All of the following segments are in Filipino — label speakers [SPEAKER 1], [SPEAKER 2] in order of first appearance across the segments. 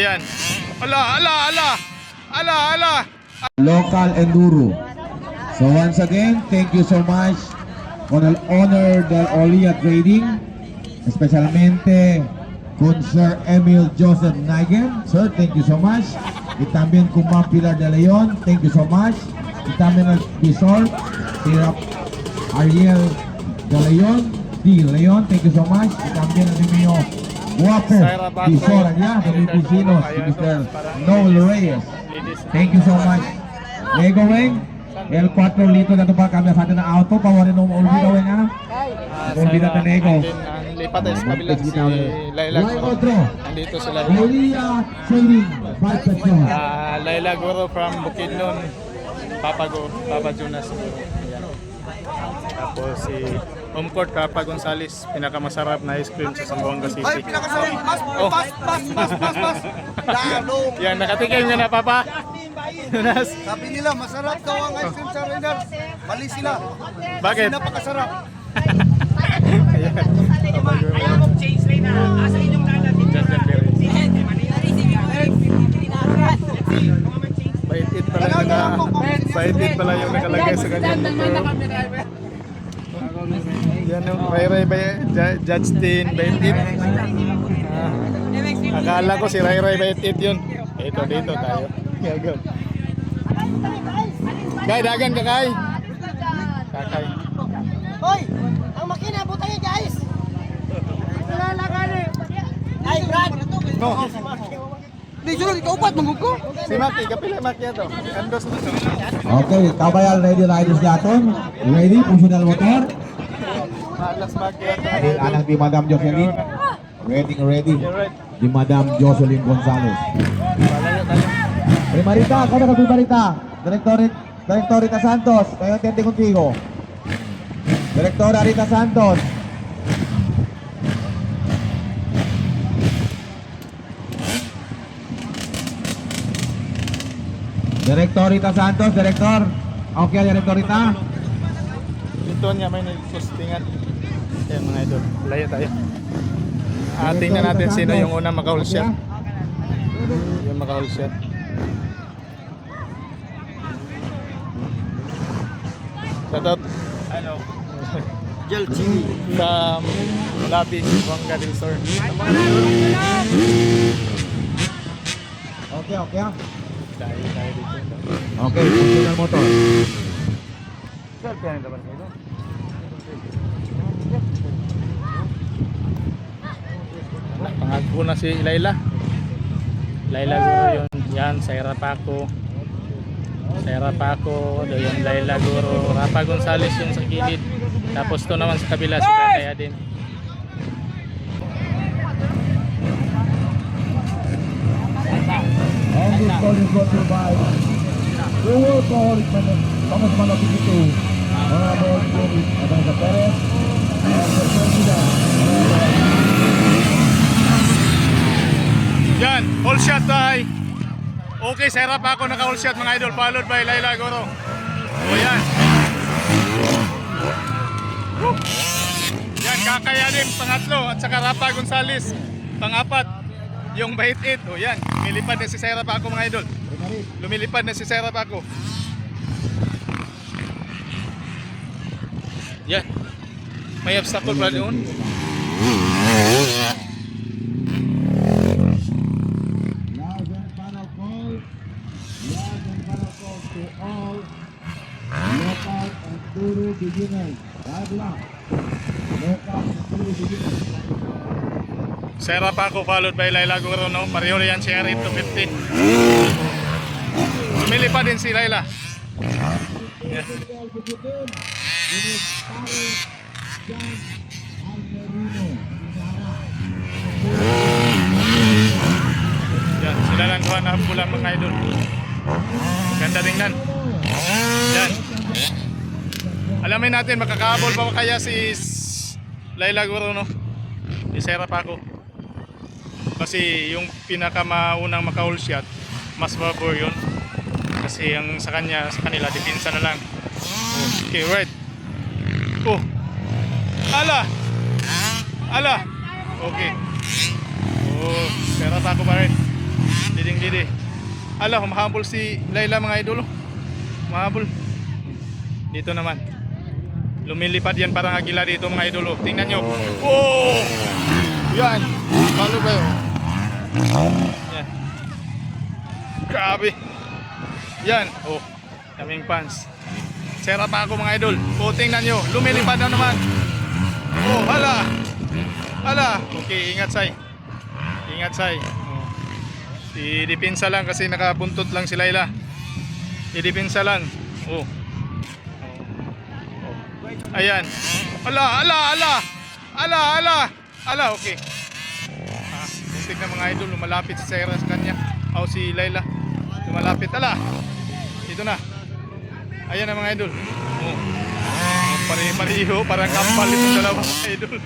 [SPEAKER 1] yan. Ala.
[SPEAKER 2] Local Enduro. So once again, thank you so much con el Honor del Olia Trading, especialmente con Sir Emil Joseph Naigen. Sir, thank you so much. Y también con Ma'am Pilar de Leon, thank you so much. Y también el Visor, Sir Ariel de Leon, thank you so much. Y también el mío guapo Visor allá de mis vecinos, Mr. Noel Reyes. Thank you so much. Lego Weng, el 4 litros na ito para kami sa atin ng auto. Pawarin mo ulbida Weng ha? Ulbida na Lego.
[SPEAKER 1] Ang lipat ay sa kabila si Laila Guro. Nandito sila.
[SPEAKER 2] Olia Trading, 5 pesos.
[SPEAKER 1] Laila Guro from Bukidnon. Papa Jonas Guro. Ayan. Tapos si Home Court Papa Gonzales, pinakamasarap na ice cream sa Zamboanga City.
[SPEAKER 3] Ay, pinakasarap. Mas. Lalo.
[SPEAKER 1] Yan, nakatikim ka na Papa. Jonas.
[SPEAKER 3] Sabi nila, masarap daw ang ice cream sa Renders. Mali sila.
[SPEAKER 1] Bakit?
[SPEAKER 3] Kasi napakasarap.
[SPEAKER 4] Ayaw mo change lane na. Asa inyong lalatin.
[SPEAKER 1] Bait-it pala yung nakalagay sa kanya. Yan yung Ray Judge Tin, bait-it. Akala ko si Ray bait-it yun. Dito tayo. Kay, dagan ka kay. Kakay.
[SPEAKER 4] Hoy! Ang makina, butangin guys! Ay, Brad!
[SPEAKER 1] No,
[SPEAKER 3] Hindi, sunod, ikaw ba't manggug ko?
[SPEAKER 1] si Maki, kapila Maki ito. Endos na.
[SPEAKER 2] Okay, kabayal ready riders natin. Ready, functional motor.
[SPEAKER 1] Malas Maki ito.
[SPEAKER 2] Anak di Madam Jocelyn. Ready. Di Madam Jocelyn Gonzales. Primarita, kada ka Primarita. Director Rita Santos, kayo tente contigo. Director Rita Santos. Director Rita Santos, Director. Okay, Director Rita.
[SPEAKER 1] Dito niya may nagsustingan. Ayan mga idol, layo tayo. Tingnan natin sino yung unang maka-all shot. Yung maka-all shot. Shoutout. Ano?
[SPEAKER 3] Gel TV.
[SPEAKER 1] Sa Labi, Bangga del Sur.
[SPEAKER 2] Okay.
[SPEAKER 1] Tayo dito.
[SPEAKER 2] Okay, functional motor.
[SPEAKER 1] Pangagpo na si Laila Guro yun. Yan, Saira Paco do yung Laila Guro. Rapa Gonzales yung sa gilid. Tapos to naman sa kabila si Kakaya din.
[SPEAKER 2] And this call is brought to you by the World Thomas Malapito, Honorable Joey Adanza Perez, and the President.
[SPEAKER 1] Yan, all shot tayo. Okay, Saira Paco naka-all shot mga idol. Followed by Laila Guro. O yan. Yan, Kakaya din pangatlo. At saka Rapa Gonzales pangapat. Yung bait-it. O yan, lumilipad na si Saira Paco mga idol. Lumilipad na si Saira Paco. Yan. May obstacle pa doon.
[SPEAKER 2] To all local enduro beginners. Bad luck. Local enduro beginners.
[SPEAKER 1] Saira Paco followed by Laila Guro, no? Pareho yan si Erin 250. Lumili pa din si Laila. Yeah. Yan, sila lang kuha na bulan mga idol. Ganda tingnan. Yan. Alamin natin makakahabol pa kaya si Laila Guro, no? Si Saira Paco. Kasi yung pinakamaunang maka-all shot, mas mabor yun. Kasi ang sa kanila, depensa na lang. Okay, right. Oh. Ala. Okay. Oh, Saira Paco pa rin. Liding-lidi. Ala, humahabol si Layla mga idol. Humahabol. Dito naman. Lumilipad yan parang agila dito mga idol. Tingnan nyo. Oh! Yan. Palo ba yun? Yan. Grabe. Yan. Oh. Daming fans. Sera pa ako mga idol. Oh, tingnan nyo. Lumilipad na naman. Oh, hala. Hala. Okay, ingat say. Ingat say. Oh. I-depensa lang kasi nakabuntot lang si Layla. I-depensa lang. Oh. Ayan. Ala, ala, ala. Ala, ala. Ala, okay. Muntik na mga idol, lumalapit si Sarah sa kanya. O si Layla. Lumalapit. Ala. Dito na. Ayan na mga idol. Oh. Pare-pareho, parang kampal itong dalawa mga idol.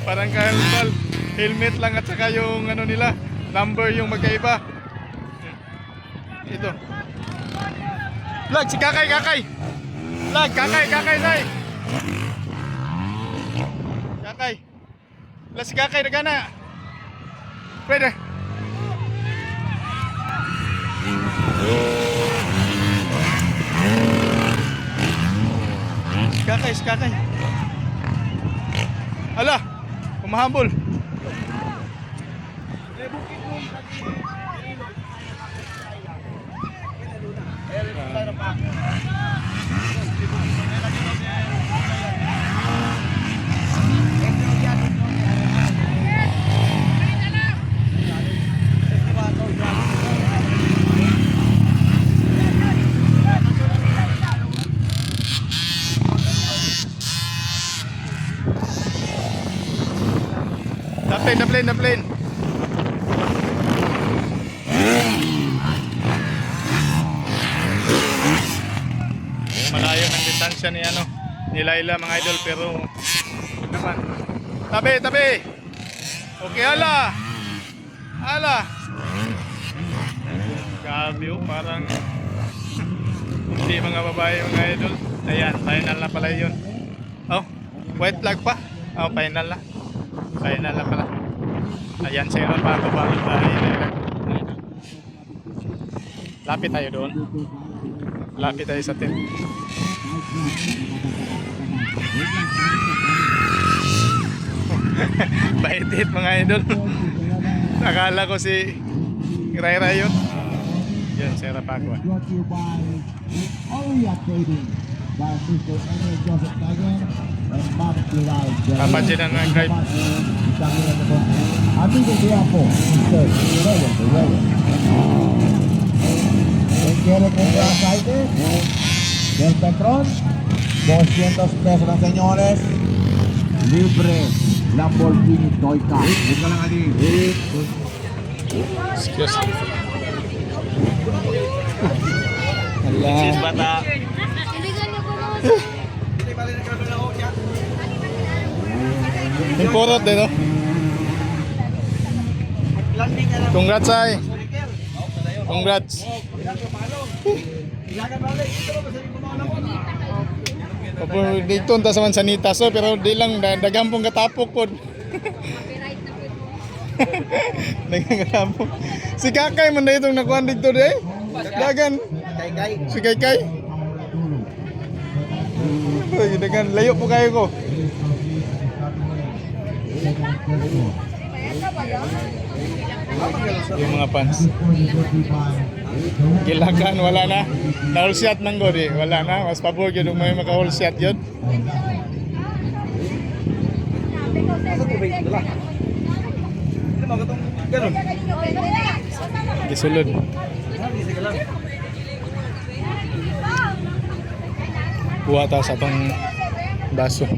[SPEAKER 1] Parang kalbal. Helmet lang at saka yung ano nila, number yung magkaiba. Ito. Lag, si Kakay, Kakay. Lag, Kakay, Nay. Kakay. Lag, si Kakay, nagana. Pwede. Si Kakay. Ala, kumahambol. Na plane. Malayo ng distansya ni ano, ni Layla mga idol, pero naman. Tabi. Okay, ala. Grabe, parang hindi mga babae mga idol. Ayan, final na pala yun. Oh, white flag pa. Oh, final na pala. Ayan, sira pa ito ba? Lapit tayo doon. Lapit tayo sa tent. Baitit mga idol. Akala ko si Ray yun. Yan, sira pa ako.
[SPEAKER 2] Brought to you by Olia Trading by Mr. Emil Joseph Tagan and Ma'am Pilar.
[SPEAKER 1] Kapansin na ng drive.
[SPEAKER 2] Amigo Guapo, Mr. Ryan. ¿Quiere comprar aceite? Del Petron, 200 pesos lang señores. Libre Lamborghini Toyota. Ito lang ali.
[SPEAKER 1] Excuse me. Sis bata. Imporot dito. Congrats ay. Congrats. Opo, dito unta sa Mansanita so pero di lang dagang pong katapok pod. Dagang katapok. Si Kakay man dito nakuan dito de. Dagan. Si Kakay. Oy, dagan layo po kayo ko. Yung mga fans. Kilakan, wala na. Na-all shot man god eh. Wala na. Mas pabor yun may maka-all shot yun. Gisulod. Kuha tayo sa itong baso.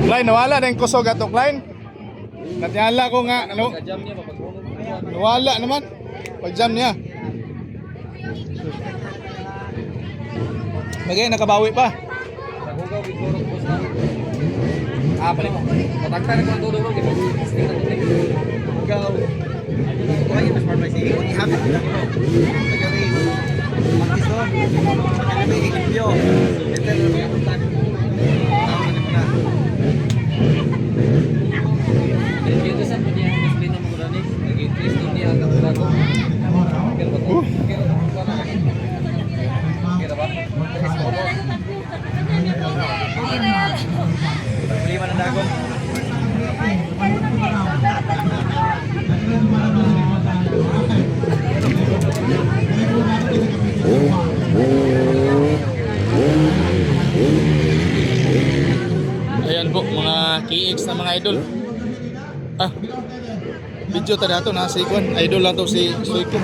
[SPEAKER 1] Klein, nawala na yung kusog ato, Klein. Natyala ko nga, ano? Nawala naman. Pag-jam niya. Bagay, nakabawi pa.
[SPEAKER 3] Balik mo. Matagta na kung todo mo. Ikaw. Kuha mas marmay siya. Ihapit mo lang mo. Pagkari. Magkiso. Pagkari may ikipyo.
[SPEAKER 1] dagon. Ayan po, mga KX na mga idol. Video ta dato na si Kwan. Idol lang to si Suiko.